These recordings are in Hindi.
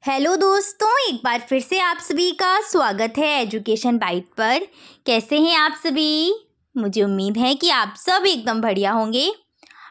हेलो दोस्तों, एक बार फिर से आप सभी का स्वागत है एजुकेशन बाइट पर। कैसे हैं आप सभी? मुझे उम्मीद है कि आप सब एकदम बढ़िया होंगे।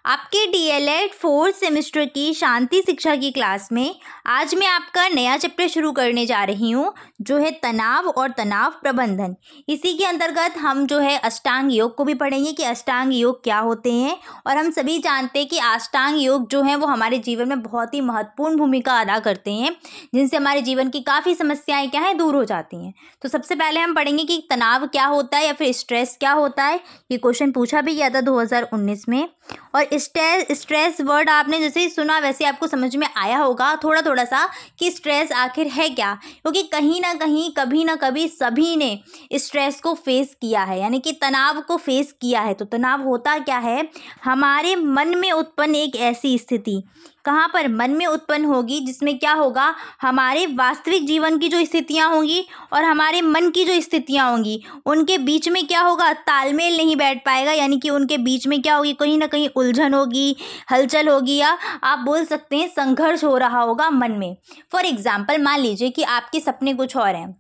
आपके डीएलएड 4th सेमेस्टर की शांति शिक्षा की क्लास में आज मैं आपका नया चैप्टर शुरू करने जा रही हूँ, जो है तनाव और तनाव प्रबंधन। इसी के अंतर्गत हम जो है अष्टांग योग को भी पढ़ेंगे कि अष्टांग योग क्या होते हैं। और हम सभी जानते हैं कि अष्टांग योग जो है वो हमारे जीवन में बहुत ही महत्वपूर्ण भूमिका अदा करते हैं, जिनसे हमारे जीवन की काफ़ी समस्याएं क्या है दूर हो जाती हैं। तो सबसे पहले हम पढ़ेंगे कि तनाव क्या होता है या फिर स्ट्रेस क्या होता है। ये क्वेश्चन पूछा भी गया था 2019 में। और स्ट्रेस वर्ड आपने जैसे ही सुना वैसे आपको समझ में आया होगा थोड़ा थोड़ा सा कि स्ट्रेस आखिर है क्या, क्योंकि कहीं ना कहीं कभी ना कभी सभी ने स्ट्रेस को फेस किया है, यानी कि तनाव को फेस किया है। तो तनाव होता क्या है? हमारे मन में उत्पन्न एक ऐसी स्थिति, कहाँ पर मन में उत्पन्न होगी, जिसमें क्या होगा, हमारे वास्तविक जीवन की जो स्थितियाँ होंगी और हमारे मन की जो स्थितियाँ होंगी उनके बीच में क्या होगा, तालमेल नहीं बैठ पाएगा। यानी कि उनके बीच में क्या होगी, कहीं ना कहीं उलझन होगी, हलचल होगी, या आप बोल सकते हैं संघर्ष हो रहा होगा मन में। फॉर एग्जाम्पल मान लीजिए कि आपके सपने कुछ और हैं,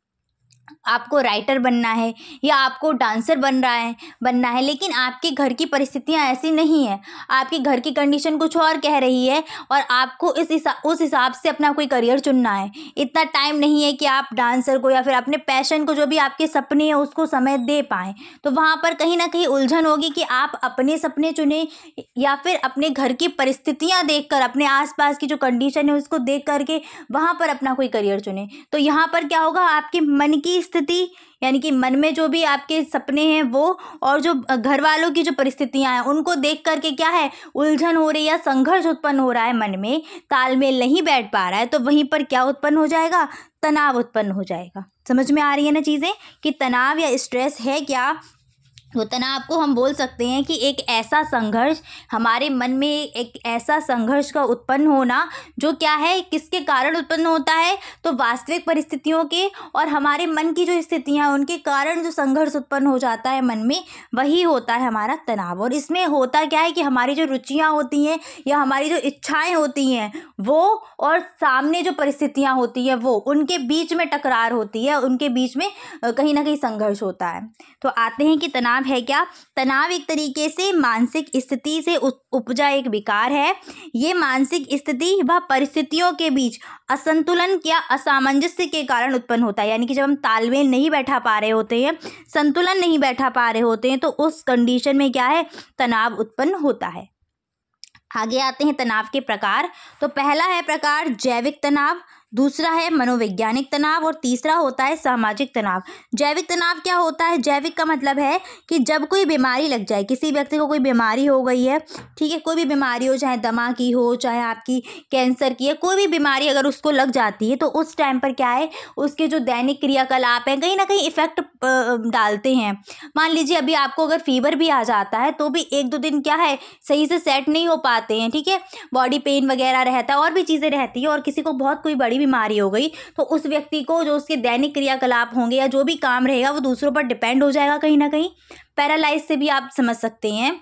आपको राइटर बनना है या आपको डांसर बनना है, लेकिन आपके घर की परिस्थितियां ऐसी नहीं है, आपके घर की कंडीशन कुछ और कह रही है और आपको उस हिसाब से अपना कोई करियर चुनना है। इतना टाइम नहीं है कि आप डांसर को या फिर अपने पैशन को, जो भी आपके सपने हैं, उसको समय दे पाएँ। तो वहाँ पर कहीं ना कहीं उलझन होगी कि आप अपने सपने चुने या फिर अपने घर की परिस्थितियाँ देखकर, अपने आसपास की जो कंडीशन है उसको देख करके वहाँ पर अपना कोई करियर चुने। तो यहाँ पर क्या होगा, आपके मन की स्थिति, यानी कि मन में जो भी आपके सपने हैं वो, और जो घर वालों की जो परिस्थितियां हैं उनको देख करके क्या है, उलझन हो रही है, संघर्ष उत्पन्न हो रहा है, मन में तालमेल नहीं बैठ पा रहा है। तो वहीं पर क्या उत्पन्न हो जाएगा, तनाव उत्पन्न हो जाएगा। समझ में आ रही है ना चीज़ें कि तनाव या स्ट्रेस है क्या? तो तनाव को हम बोल सकते हैं कि एक ऐसा संघर्ष, हमारे मन में एक ऐसा संघर्ष का उत्पन्न होना जो क्या है, किसके कारण उत्पन्न होता है, तो वास्तविक परिस्थितियों के और हमारे मन की जो स्थितियां हैं उनके कारण जो संघर्ष उत्पन्न हो जाता है मन में, वही होता है हमारा तनाव। और इसमें होता क्या है कि हमारी जो रुचियां होती हैं या हमारी जो इच्छाएं होती हैं वो, और सामने जो परिस्थितियां होती हैं वो, उनके बीच में टकरार होती है, उनके बीच में कहीं ना कहीं संघर्ष होता है। तो आते हैं कि तनाव है क्या। तनाव एक तरीके से मानसिक स्थिति से उपजा एक विकार है। ये मानसिक स्थिति व परिस्थितियों के बीच असंतुलन या असामंजस्य के कारण उत्पन्न होता है। यानी कि जब हम तालमेल नहीं बैठा पा रहे होते हैं, संतुलन नहीं बैठा पा रहे होते हैं, तो उस कंडीशन में क्या है, तनाव उत्पन्न होता है। आगे आते हैं तनाव के प्रकार। तो पहला है प्रकार जैविक तनाव, दूसरा है मनोवैज्ञानिक तनाव और तीसरा होता है सामाजिक तनाव। जैविक तनाव क्या होता है? जैविक का मतलब है कि जब कोई बीमारी लग जाए, किसी व्यक्ति को कोई बीमारी हो गई है, ठीक है, कोई भी बीमारी हो, चाहे दमा की हो, चाहे आपकी कैंसर की है, कोई भी बीमारी अगर उसको लग जाती है तो उस टाइम पर क्या है, उसके जो दैनिक क्रियाकलाप हैं कहीं ना कहीं इफेक्ट डालते हैं। मान लीजिए अभी आपको अगर फीवर भी आ जाता है तो भी 1-2 दिन क्या है, सही से सेट नहीं हो पाते हैं, ठीक है, बॉडी पेन वगैरह रहता है और भी चीज़ें रहती है। और किसी को बहुत कोई बड़ी बीमारी हो गई तो उस व्यक्ति को जो उसके दैनिक क्रियाकलाप होंगे या जो भी काम रहेगा वो दूसरों पर डिपेंड हो जाएगा कहीं ना कहीं। पैरालाइज से भी आप समझ सकते हैं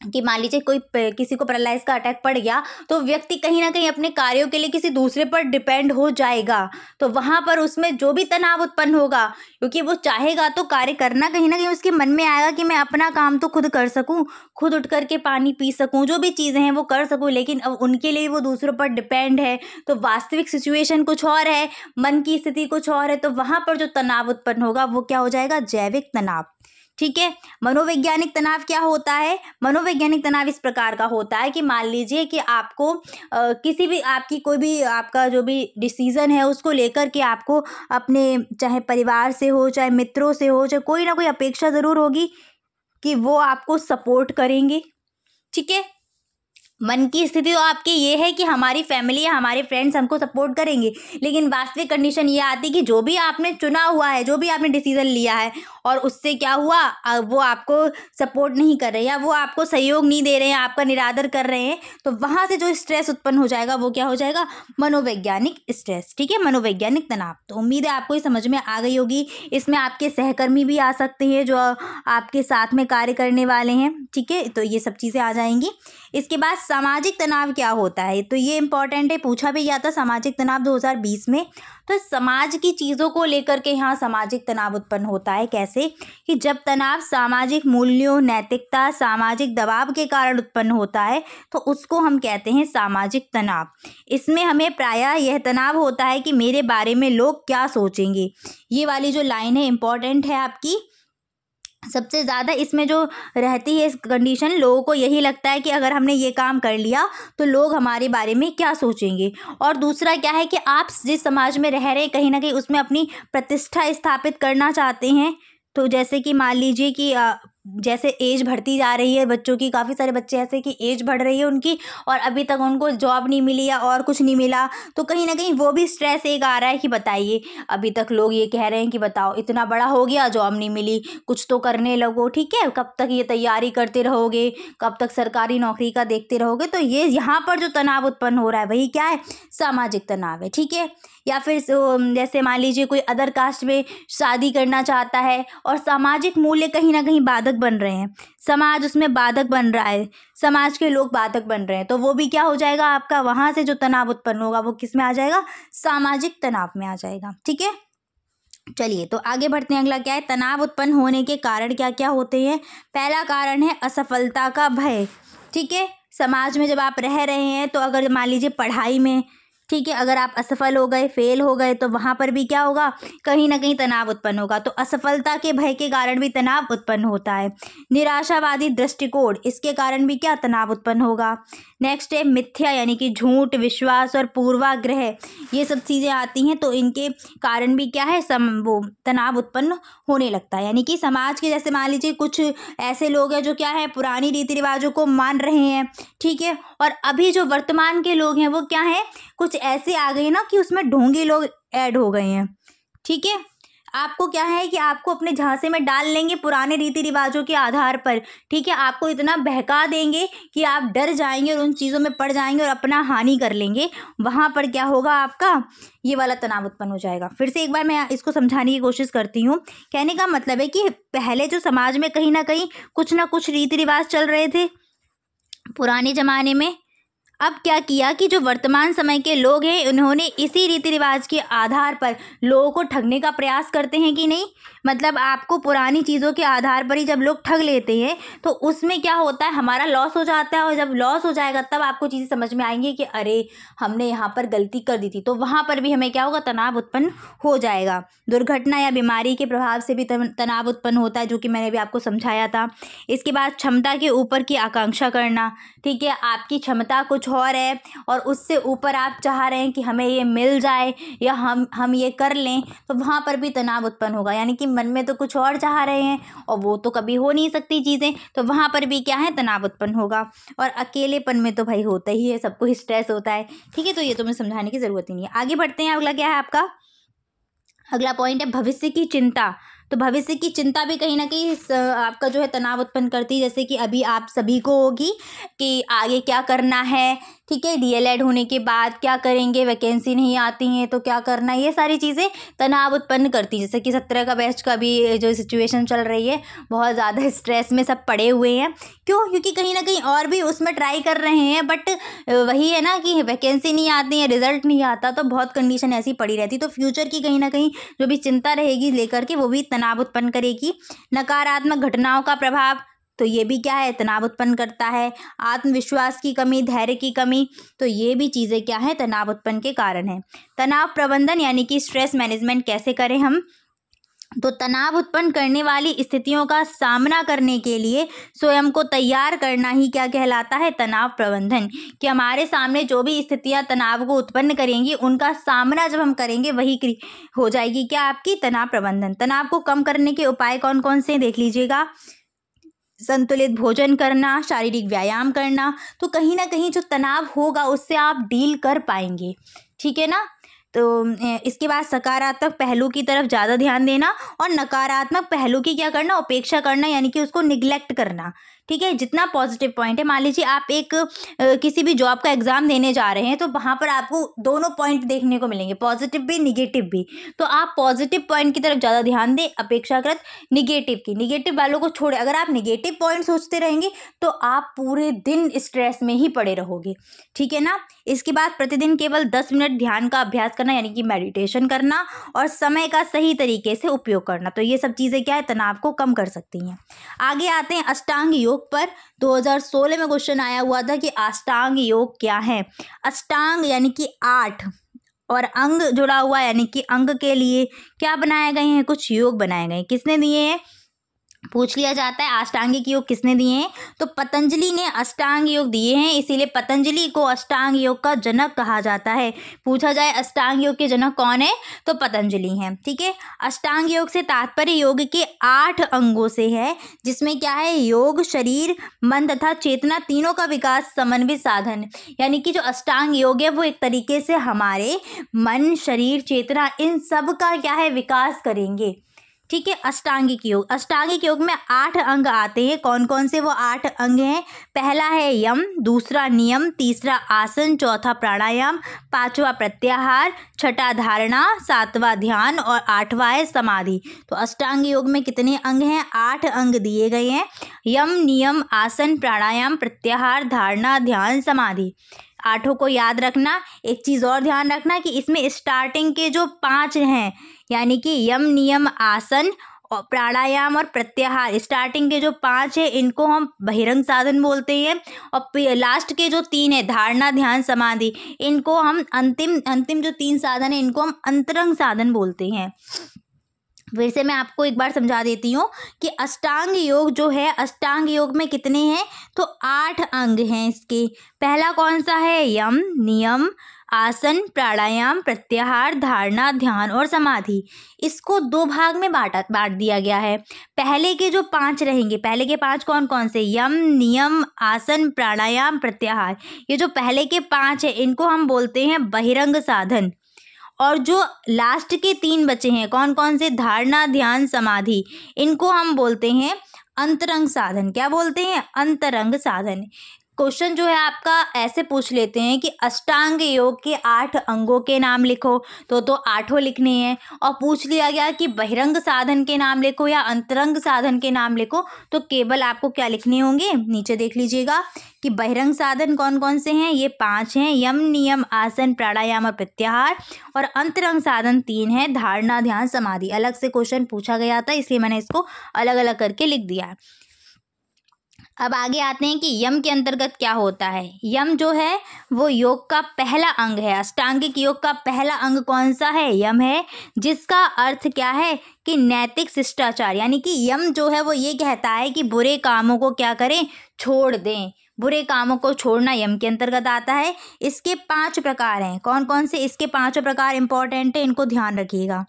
कि मान लीजिए किसी को पैरालाइज का अटैक पड़ गया तो व्यक्ति कहीं ना कहीं अपने कार्यों के लिए किसी दूसरे पर डिपेंड हो जाएगा। तो वहाँ पर उसमें जो भी तनाव उत्पन्न होगा, क्योंकि वो चाहेगा तो कार्य करना कहीं ना कहीं उसके मन में आएगा कि मैं अपना काम तो खुद कर सकूं, खुद उठ करके पानी पी सकूं, जो भी चीज़ें हैं वो कर सकूं, लेकिन अब उनके लिए वो दूसरों पर डिपेंड है। तो वास्तविक सिचुएशन कुछ और है, मन की स्थिति कुछ और है, तो वहाँ पर जो तनाव उत्पन्न होगा वो क्या हो जाएगा, जैविक तनाव। ठीक है। मनोवैज्ञानिक तनाव क्या होता है? मनोवैज्ञानिक तनाव इस प्रकार का होता है कि मान लीजिए कि आपको किसी भी आपकी कोई भी आपका जो भी डिसीजन है उसको लेकर के आपको अपने चाहे परिवार से हो, चाहे मित्रों से हो, चाहे कोई ना कोई अपेक्षा ज़रूर होगी कि वो आपको सपोर्ट करेंगे। ठीक है, मन की स्थिति तो आपकी ये है कि हमारी फैमिली या हमारे फ्रेंड्स हमको सपोर्ट करेंगे, लेकिन वास्तविक कंडीशन ये आती कि जो भी आपने चुना हुआ है, जो भी आपने डिसीजन लिया है और उससे क्या हुआ, वो आपको सपोर्ट नहीं कर रहे या वो आपको सहयोग नहीं दे रहे हैं, आपका निरादर कर रहे हैं, तो वहाँ से जो स्ट्रेस उत्पन्न हो जाएगा वो क्या हो जाएगा, मनोवैज्ञानिक स्ट्रेस। ठीक है, मनोवैज्ञानिक तनाव। तो उम्मीद है आपको ये समझ में आ गई होगी। इसमें आपके सहकर्मी भी आ सकते हैं जो आपके साथ में कार्य करने वाले हैं। ठीक है, तो ये सब चीज़ें आ जाएंगी। इसके बाद सामाजिक तनाव क्या होता है, तो ये इम्पॉर्टेंट है, पूछा भी गया था सामाजिक तनाव 2020 में। तो समाज की चीज़ों को लेकर के यहाँ सामाजिक तनाव उत्पन्न होता है। कैसे कि जब तनाव सामाजिक मूल्यों, नैतिकता, सामाजिक दबाव के कारण उत्पन्न होता है तो उसको हम कहते हैं सामाजिक तनाव। इसमें हमें प्रायः यह तनाव होता है कि मेरे बारे में लोग क्या सोचेंगे। ये वाली जो लाइन है इम्पॉर्टेंट है आपकी, सबसे ज़्यादा इसमें जो रहती है इस कंडीशन, लोगों को यही लगता है कि अगर हमने ये काम कर लिया तो लोग हमारे बारे में क्या सोचेंगे। और दूसरा क्या है कि आप जिस समाज में रह रहे हैं कहीं ना कहीं उसमें अपनी प्रतिष्ठा स्थापित करना चाहते हैं। तो जैसे कि मान लीजिए कि जैसे एज बढ़ती जा रही है बच्चों की, काफ़ी सारे बच्चे ऐसे कि एज बढ़ रही है उनकी और अभी तक उनको जॉब नहीं मिली या और कुछ नहीं मिला, तो कहीं ना कहीं वो भी स्ट्रेस एक आ रहा है कि बताइए अभी तक लोग ये कह रहे हैं कि बताओ इतना बड़ा हो गया, जॉब नहीं मिली, कुछ तो करने लगो। ठीक है, कब तक ये तैयारी करते रहोगे, कब तक सरकारी नौकरी का देखते रहोगे। तो ये यहाँ पर जो तनाव उत्पन्न हो रहा है वही क्या है, सामाजिक तनाव है। ठीक है, या फिर जैसे मान लीजिए कोई अदर कास्ट में शादी करना चाहता है और सामाजिक मूल्य कहीं ना कहीं बाधक बन रहे हैं, समाज उसमें बाधक बन रहा है, समाज के लोग बाधक बन रहे हैं, तो वो भी क्या हो जाएगा आपका, वहाँ से जो तनाव उत्पन्न होगा वो किस में आ जाएगा, सामाजिक तनाव में आ जाएगा। ठीक है, चलिए तो आगे बढ़ते हैं। अगला क्या है, तनाव उत्पन्न होने के कारण क्या क्या होते हैं। पहला कारण है असफलता का भय। ठीक है, समाज में जब आप रह रहे हैं तो अगर मान लीजिए पढ़ाई में, ठीक है, अगर आप असफल हो गए, फेल हो गए, तो वहाँ पर भी क्या होगा, कहीं ना कहीं तनाव उत्पन्न होगा। तो असफलता के भय के कारण भी तनाव उत्पन्न होता है। निराशावादी दृष्टिकोण, इसके कारण भी क्या तनाव उत्पन्न होगा। नेक्स्ट है मिथ्या यानी कि झूठ, विश्वास और पूर्वाग्रह, ये सब चीज़ें आती हैं तो इनके कारण भी क्या है, वो तनाव उत्पन्न होने लगता है। यानी कि समाज के जैसे मान लीजिए कुछ ऐसे लोग हैं जो क्या है, पुरानी रीति रिवाजों को मान रहे हैं। ठीक है, और अभी जो वर्तमान के लोग हैं वो क्या है, कुछ ऐसे आ गए ना कि उसमें ढोंगी लोग ऐड हो गए हैं। ठीक है, आपको क्या है कि आपको अपने झांसे में डाल लेंगे पुराने रीति रिवाजों के आधार पर। ठीक है, आपको इतना बहका देंगे कि आप डर जाएंगे और उन चीज़ों में पड़ जाएंगे और अपना हानि कर लेंगे। वहाँ पर क्या होगा, आपका ये वाला तनाव उत्पन्न हो जाएगा। फिर से एक बार मैं इसको समझाने की कोशिश करती हूँ। कहने का मतलब है कि पहले जो समाज में कहीं ना कुछ रीति रिवाज चल रहे थे पुराने ज़माने में, अब क्या किया कि जो वर्तमान समय के लोग हैं उन्होंने इसी रीति रिवाज के आधार पर लोगों को ठगने का प्रयास करते हैं कि नहीं। मतलब आपको पुरानी चीज़ों के आधार पर ही जब लोग ठग लेते हैं तो उसमें क्या होता है, हमारा लॉस हो जाता है। और जब लॉस हो जाएगा तब आपको चीज़ें समझ में आएंगी कि अरे हमने यहाँ पर गलती कर दी थी, तो वहाँ पर भी हमें क्या होगा, तनाव उत्पन्न हो जाएगा। दुर्घटना या बीमारी के प्रभाव से भी तनाव उत्पन्न होता है, जो कि मैंने भी आपको समझाया था। इसके बाद क्षमता के ऊपर की आकांक्षा करना। ठीक है, आपकी क्षमता कुछ और है और उससे ऊपर आप चाह रहे हैं कि हमें ये मिल जाए या हम ये कर लें, तो वहाँ पर भी तनाव उत्पन्न होगा। यानी कि मन में तो कुछ और चाह रहे हैं और वो तो कभी हो नहीं सकती चीज़ें, तो वहाँ पर भी क्या है, तनाव उत्पन्न होगा। और अकेलेपन में तो भाई होता ही है, सबको स्ट्रेस होता है। ठीक है, तो ये तो मैं समझाने की ज़रूरत ही नहीं है। आगे बढ़ते हैं। अगला क्या है आपका, अगला पॉइंट है भविष्य की चिंता। तो भविष्य की चिंता भी कहीं ना कहीं आपका जो है तनाव उत्पन्न करती है। जैसे कि अभी आप सभी को होगी कि आगे क्या करना है। ठीक है, डीएलएड होने के बाद क्या करेंगे, वैकेंसी नहीं आती हैं तो क्या करना है, ये सारी चीज़ें तनाव उत्पन्न करती हैं। जैसे कि 17 का बैच का भी जो सिचुएशन चल रही है, बहुत ज़्यादा स्ट्रेस में सब पड़े हुए हैं। क्यों, क्योंकि कहीं ना कहीं और भी उसमें ट्राई कर रहे हैं, बट वही है ना कि वैकेंसी नहीं आती है, रिजल्ट नहीं आता, तो बहुत कंडीशन ऐसी पड़ी रहती। तो फ्यूचर की कहीं ना कहीं जो भी चिंता रहेगी लेकर के, वो भी तनाव उत्पन्न करेगी। नकारात्मक घटनाओं का प्रभाव, तो ये भी क्या है, तनाव उत्पन्न करता है। आत्मविश्वास की कमी, धैर्य की कमी, तो ये भी चीज़ें क्या है, तनाव उत्पन्न के कारण है। तनाव प्रबंधन यानी कि स्ट्रेस मैनेजमेंट कैसे करें हम, तो तनाव उत्पन्न करने वाली स्थितियों का सामना करने के लिए स्वयं को तैयार करना ही क्या कहलाता है, तनाव प्रबंधन। कि हमारे सामने जो भी स्थितियां तनाव को उत्पन्न करेंगी उनका सामना जब हम करेंगे वही हो जाएगी क्या, आपकी तनाव प्रबंधन। तनाव को कम करने के उपाय कौन कौन से देख लीजिएगा। संतुलित भोजन करना, शारीरिक व्यायाम करना, तो कहीं ना कहीं जो तनाव होगा उससे आप डील कर पाएंगे। ठीक है ना। तो इसके बाद सकारात्मक पहलू की तरफ ज़्यादा ध्यान देना और नकारात्मक पहलू की क्या करना, उपेक्षा करना, यानी कि उसको निगलेक्ट करना। ठीक है। जितना पॉजिटिव पॉइंट है, मान लीजिए आप एक किसी भी जॉब का एग्जाम देने जा रहे हैं तो वहाँ पर आपको दोनों पॉइंट देखने को मिलेंगे, पॉजिटिव भी निगेटिव भी। तो आप पॉजिटिव पॉइंट की तरफ ज़्यादा ध्यान दें अपेक्षाकृत निगेटिव की। निगेटिव वालों को छोड़े, अगर आप निगेटिव पॉइंट सोचते रहेंगे तो आप पूरे दिन स्ट्रेस में ही पड़े रहोगे, ठीक है ना। इसके बाद प्रतिदिन केवल 10 मिनट ध्यान का अभ्यास करना, यानी कि मेडिटेशन करना, और समय का सही तरीके से उपयोग करना। तो ये सब चीज़ें क्या है, तनाव को कम कर सकती हैं। आगे आते हैं अष्टांग योग पर। 2016 में क्वेश्चन आया हुआ था कि अष्टांग योग क्या है। अष्टांग यानी कि 8 और अंग जुड़ा हुआ, यानी कि अंग के लिए क्या बनाए गए हैं, कुछ योग बनाए गए। किसने दिए हैं, पूछ लिया जाता है अष्टांगिक योग किसने दिए हैं, तो पतंजलि ने अष्टांग योग दिए हैं, इसीलिए पतंजलि को अष्टांग योग का जनक कहा जाता है। पूछा जाए अष्टांग योग के जनक कौन है, तो पतंजलि हैं, ठीक है। अष्टांग योग से तात्पर्य योग के 8 अंगों से है, जिसमें क्या है, योग, शरीर, मन तथा चेतना तीनों का विकास समन्वित साधन। यानी कि जो अष्टांग योग है वो एक तरीके से हमारे मन, शरीर, चेतना, इन सब का क्या है, विकास करेंगे, ठीक है। अष्टांगिक योग, अष्टांगिक योग में 8 अंग आते हैं। कौन कौन से वो 8 अंग हैं, पहला है यम, दूसरा नियम, तीसरा आसन, चौथा प्राणायाम, 5वां प्रत्याहार, 6ठा धारणा, 7वां ध्यान और 8वां है समाधि। तो अष्टांग योग में कितने अंग हैं, 8 अंग दिए गए हैं। यम, नियम, आसन, प्राणायाम, प्रत्याहार, धारणा, ध्यान, समाधि, 8 को याद रखना। एक चीज़ और ध्यान रखना कि इसमें स्टार्टिंग के जो 5 हैं, यानी कि यम, नियम, आसन और प्राणायाम और प्रत्याहार, स्टार्टिंग के जो 5 है इनको हम बहिरंग साधन बोलते हैं, और लास्ट के जो 3 है, धारणा, ध्यान, समाधि, इनको हम अंतिम जो 3 साधन है इनको हम अंतरंग साधन बोलते हैं। फिर से मैं आपको एक बार समझा देती हूँ कि अष्टांग योग जो है, अष्टांग योग में कितने हैं, तो 8 अंग हैं इसके। पहला कौन सा है, यम, नियम, आसन, प्राणायाम, प्रत्याहार, धारणा, ध्यान और समाधि। इसको 2 भाग में बांट दिया गया है। पहले के जो 5 रहेंगे, पहले के 5 कौन कौन से, यम, नियम, आसन, प्राणायाम, प्रत्याहार, ये जो पहले के 5 है इनको हम बोलते हैं बहिरंग साधन। और जो लास्ट के 3 बचे हैं, कौन कौन से, धारणा, ध्यान, समाधि, इनको हम बोलते हैं अंतरंग साधन। क्या बोलते हैं, अंतरंग साधन। क्वेश्चन जो है आपका ऐसे पूछ लेते हैं कि अष्टांग योग के 8 अंगों के नाम लिखो, तो 8 लिखने हैं। और पूछ लिया गया कि बहिरंग साधन के नाम लिखो या अंतरंग साधन के नाम लिखो, तो केवल आपको क्या लिखने होंगे, नीचे देख लीजिएगा कि बहिरंग साधन कौन कौन से हैं, ये 5 हैं, यम, नियम, आसन, प्राणायाम और प्रत्याहार। और अंतरंग साधन 3 है, धारणा, ध्यान, समाधि। अलग से क्वेश्चन पूछा गया था इसलिए मैंने इसको अलग अलग करके लिख दिया है। अब आगे आते हैं कि यम के अंतर्गत क्या होता है। यम जो है वो योग का पहला अंग है। अष्टांगिक योग का पहला अंग कौन सा है, यम है, जिसका अर्थ क्या है कि नैतिक शिष्टाचार। यानी कि यम जो है वो ये कहता है कि बुरे कामों को क्या करें, छोड़ दें। बुरे कामों को छोड़ना यम के अंतर्गत आता है। इसके 5 प्रकार हैं। कौन कौन से, इसके 5 प्रकार इंपॉर्टेंट है, इनको ध्यान रखिएगा,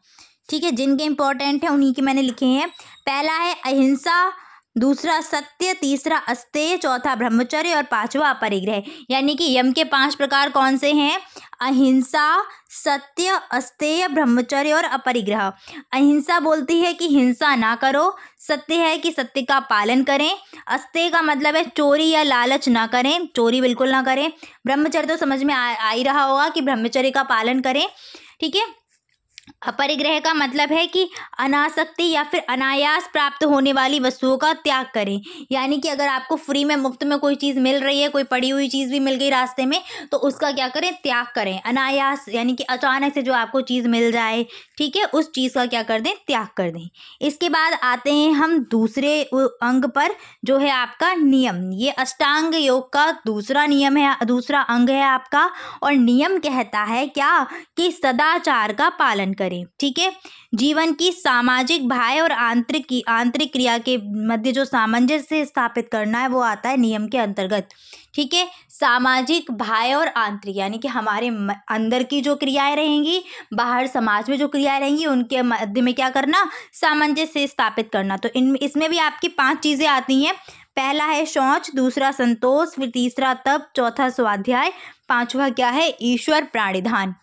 ठीक है। जिनके इंपॉर्टेंट है उन्हीं के मैंने लिखे हैं। पहला है अहिंसा, दूसरा सत्य, तीसरा अस्तेय, चौथा ब्रह्मचर्य और 5वां अपरिग्रह। यानी कि यम के 5 प्रकार कौन से हैं, अहिंसा, सत्य, अस्तेय, ब्रह्मचर्य और अपरिग्रह। अहिंसा बोलती है कि हिंसा ना करो, सत्य है कि सत्य का पालन करें, अस्तेय का मतलब है चोरी या लालच ना करें, चोरी बिल्कुल ना करें, ब्रह्मचर्य तो समझ में आ ही रहा होगा कि ब्रह्मचर्य का पालन करें, ठीक है। अपरिग्रह का मतलब है कि अनासक्ति या फिर अनायास प्राप्त होने वाली वस्तुओं का त्याग करें। यानी कि अगर आपको फ्री में, मुफ्त में कोई चीज़ मिल रही है, कोई पड़ी हुई चीज़ भी मिल गई रास्ते में, तो उसका क्या करें, त्याग करें। अनायास यानी कि अचानक से जो आपको चीज़ मिल जाए, ठीक है, उस चीज़ का क्या कर दें, त्याग कर दें। इसके बाद आते हैं हम दूसरे अंग पर, जो है आपका नियम। ये अष्टांग योग का दूसरा नियम है, दूसरा अंग है आपका। और नियम कहता है क्या, कि सदाचार का पालन करें, ठीक है। जीवन की सामाजिक, बाह्य और आंतरिक क्रिया के मध्य जो सामंजस्य स्थापित करना है वो आता है नियम के अंतर्गत, ठीक है। सामाजिक, बाह्य और आंतरिक, यानी कि हमारे अंदर की जो क्रियाएं रहेंगी, बाहर समाज में जो क्रियाएं रहेंगी, उनके मध्य में क्या करना, सामंजस्य स्थापित करना। तो इसमें भी आपकी 5 चीज़ें आती हैं। पहला है शौच, दूसरा संतोष, फिर तीसरा तप, चौथा स्वाध्याय, 5वां क्या है, ईश्वर प्राणिधान।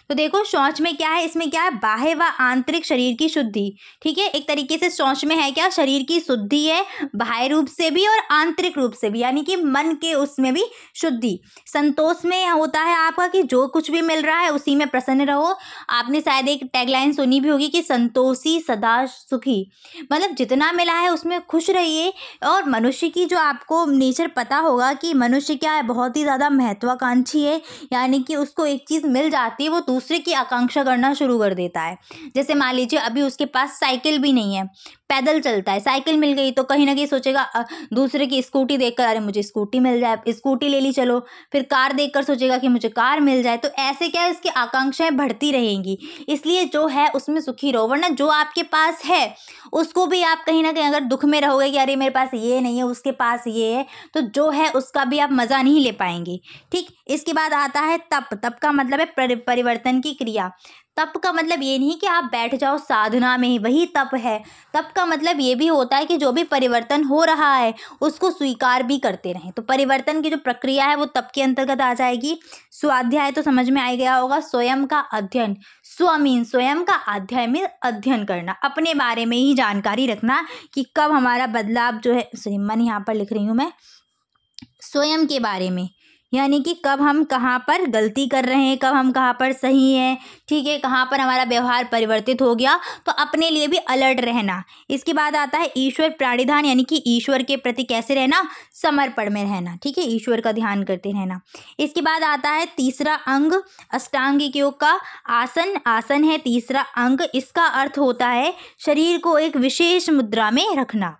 तो देखो शौच में क्या है, इसमें क्या है, बाह्य व आंतरिक शरीर की शुद्धि। ठीक है, एक तरीके से शौच में है क्या, शरीर की शुद्धि है, बाह्य रूप से भी और आंतरिक रूप से भी, यानी कि मन के उसमें भी शुद्धि। संतोष में होता है आपका कि जो कुछ भी मिल रहा है उसी में प्रसन्न रहो। आपने शायद एक टैगलाइन सुनी भी होगी कि संतोषी सदा सुखी, मतलब जितना मिला है उसमें खुश रहिए। और मनुष्य की जो आपको नेचर पता होगा कि मनुष्य क्या है, बहुत ही ज़्यादा महत्वाकांक्षी है, यानी कि उसको एक चीज़ मिल जाती है वो दूसरे की आकांक्षा करना शुरू कर देता है। जैसे मान लीजिए अभी उसके पास साइकिल भी नहीं है, पैदल चलता है, साइकिल मिल गई तो कहीं ना कहीं सोचेगा दूसरे की स्कूटी देखकर अरे मुझे स्कूटी मिल जाए, स्कूटी ले ली चलो। फिर कार देखकर सोचेगा कि मुझे कार मिल जाए। तो ऐसे क्या है, उसकी आकांक्षाएं बढ़ती रहेंगी। इसलिए जो है उसमें सुखी रहो, वरना जो आपके पास है उसको भी आप कहीं ना कहीं अगर दुख में रहोगे कि अरे मेरे पास ये नहीं है उसके पास ये है, तो जो है उसका भी आप मज़ा नहीं ले पाएंगे। ठीक, इसके बाद आता है तप। तप का मतलब है परिवर्तन की क्रिया। तप का मतलब ये नहीं कि आप बैठ जाओ साधना में ही, वही तप है। तप का मतलब ये भी होता है कि जो भी परिवर्तन हो रहा है उसको स्वीकार भी करते रहें। तो परिवर्तन की जो प्रक्रिया है वो तप के अंतर्गत आ जाएगी। स्वाध्याय तो समझ में आ गया होगा, स्वयं का अध्ययन। स्व मीन स्वयं का, अध्याय में अध्ययन करना, अपने बारे में ही जानकारी रखना कि कब हमारा बदलाव जो है, सॉरी मन यहाँ पर लिख रही हूँ मैं, स्वयं के बारे में, यानी कि कब हम कहाँ पर गलती कर रहे हैं, कब हम कहाँ पर सही हैं। ठीक है, कहाँ पर हमारा व्यवहार परिवर्तित हो गया, तो अपने लिए भी अलर्ट रहना। इसके बाद आता है ईश्वर प्राणिधान, यानी कि ईश्वर के प्रति कैसे रहना, समर्पण में रहना। ठीक है, ईश्वर का ध्यान करते रहना। इसके बाद आता है तीसरा अंग अष्टांगिक योग का आसन। आसन है तीसरा अंग, इसका अर्थ होता है शरीर को एक विशेष मुद्रा में रखना।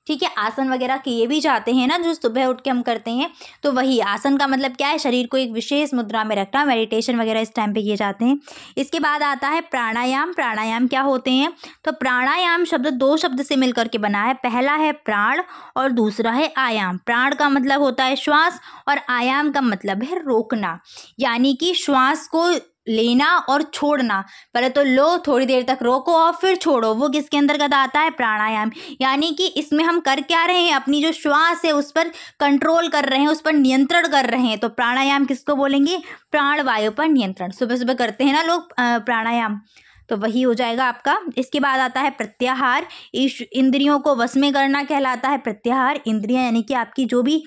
ठीक है, आसन वगैरह किए भी जाते हैं ना, जो सुबह उठ के हम करते हैं, तो वही आसन का मतलब क्या है, शरीर को एक विशेष मुद्रा में रखना। मेडिटेशन वगैरह इस टाइम पे किए जाते हैं। इसके बाद आता है प्राणायाम। प्राणायाम क्या होते हैं, तो प्राणायाम शब्द दो शब्द से मिलकर के बना है। पहला है प्राण और दूसरा है आयाम। प्राण का मतलब होता है श्वास और आयाम का मतलब है रोकना, यानी कि श्वास को लेना और छोड़ना। पहले तो लो, थोड़ी देर तक रोको और फिर छोड़ो, वो किसके अंतर्गत आता है, प्राणायाम। यानी कि इसमें हम कर क्या रहे हैं, अपनी जो श्वास है उस पर कंट्रोल कर रहे हैं, उस पर नियंत्रण कर रहे हैं। तो प्राणायाम किसको बोलेंगे, प्राण वायु पर नियंत्रण। सुबह सुबह करते हैं ना लोग प्राणायाम, तो वही हो जाएगा आपका। इसके बाद आता है प्रत्याहार। इंद्रियों को वश में करना कहलाता है प्रत्याहार। इंद्रियां यानी कि आपकी जो भी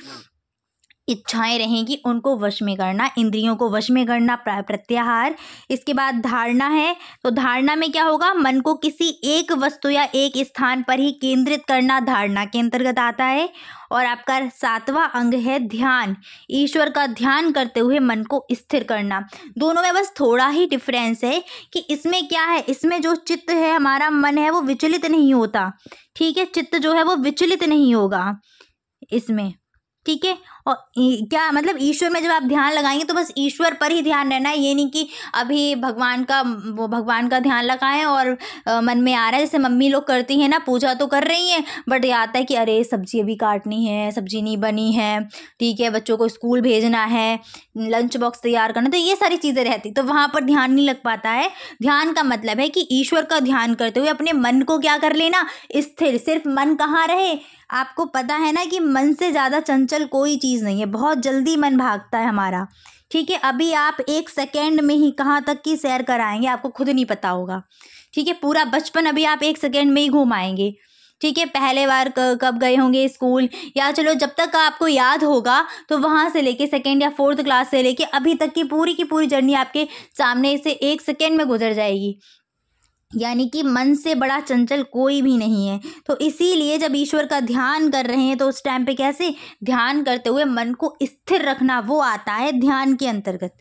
इच्छाएं रहेंगी उनको वश में करना, इंद्रियों को वश में करना, प्रत्याहार। इसके बाद धारणा है, तो धारणा में क्या होगा, मन को किसी एक वस्तु या एक स्थान पर ही केंद्रित करना धारणा के अंतर्गत आता है। और आपका सातवां अंग है ध्यान। ईश्वर का ध्यान करते हुए मन को स्थिर करना। दोनों में बस थोड़ा ही डिफरेंस है कि इसमें क्या है, इसमें जो चित्त है हमारा, मन है, वो विचलित नहीं होता। ठीक है, चित्त जो है वो विचलित नहीं होगा इसमें। ठीक है, और क्या मतलब ईश्वर में जब आप ध्यान लगाएंगे तो बस ईश्वर पर ही ध्यान रहना है। ये नहीं कि अभी भगवान का ध्यान लगाएं और मन में आ रहा है, जैसे मम्मी लोग करती हैं ना, पूजा तो कर रही हैं बट ये आता है कि अरे सब्जी अभी काटनी है, सब्जी नहीं बनी है, ठीक है, बच्चों को स्कूल भेजना है, लंच बॉक्स तैयार करना, तो ये सारी चीज़ें रहती, तो वहाँ पर ध्यान नहीं लग पाता है। ध्यान का मतलब है कि ईश्वर का ध्यान करते हुए अपने मन को क्या कर लेना, स्थिर। सिर्फ मन कहाँ रहे, आपको पता है ना कि मन से ज़्यादा चंचल कोई चीज़ नहीं है, बहुत जल्दी मन भागता है हमारा। ठीक है, अभी आप 1 सेकेंड में ही कहाँ तक की सैर कराएंगे आपको खुद नहीं पता होगा। ठीक है, पूरा बचपन अभी आप 1 सेकेंड में ही घुमाएंगे। ठीक है, पहले बार कब गए होंगे स्कूल, या चलो जब तक आपको याद होगा तो वहाँ से लेके सेकेंड या 4th क्लास से लेके अभी तक की पूरी जर्नी आपके सामने से 1 सेकेंड में गुजर जाएगी। यानी कि मन से बड़ा चंचल कोई भी नहीं है। तो इसीलिए जब ईश्वर का ध्यान कर रहे हैं तो उस टाइम पे कैसे ध्यान करते हुए मन को स्थिर रखना, वो आता है ध्यान के अंतर्गत।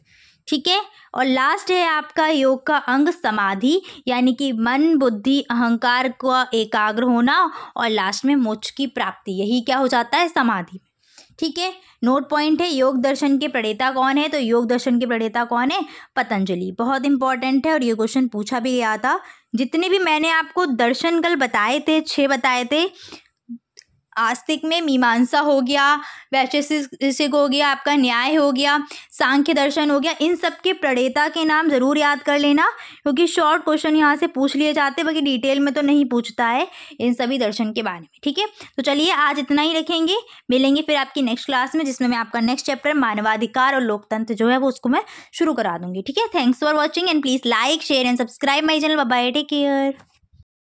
ठीक है, और लास्ट है आपका योग का अंग समाधि, यानी कि मन बुद्धि अहंकार का एकाग्र होना और लास्ट में मोक्ष की प्राप्ति, यही क्या हो जाता है, समाधि। ठीक है, नोट पॉइंट है, योग दर्शन के प्रणेता कौन है, तो योग दर्शन के प्रणेता कौन है, पतंजलि। बहुत इंपॉर्टेंट है और ये क्वेश्चन पूछा भी गया था। जितने भी मैंने आपको दर्शन कल बताए थे, 6 बताए थे, आस्तिक में मीमांसा हो गया, वैशेषिक हो गया, आपका न्याय हो गया, सांख्य दर्शन हो गया। इन सब के प्रणेता के नाम ज़रूर याद कर लेना, क्योंकि शॉर्ट क्वेश्चन यहाँ से पूछ लिए जाते हैं, बाकी डिटेल में तो नहीं पूछता है इन सभी दर्शन के बारे में। ठीक है, तो चलिए आज इतना ही रखेंगे, मिलेंगे फिर आपकी नेक्स्ट क्लास में, जिसमें मैं आपका नेक्स्ट चैप्टर मानवाधिकार और लोकतंत्र जो है वो उसको मैं शुरू करा दूंगी। ठीक है, thanks for watching and please like share and subscribe my channel. Bye bye, take care.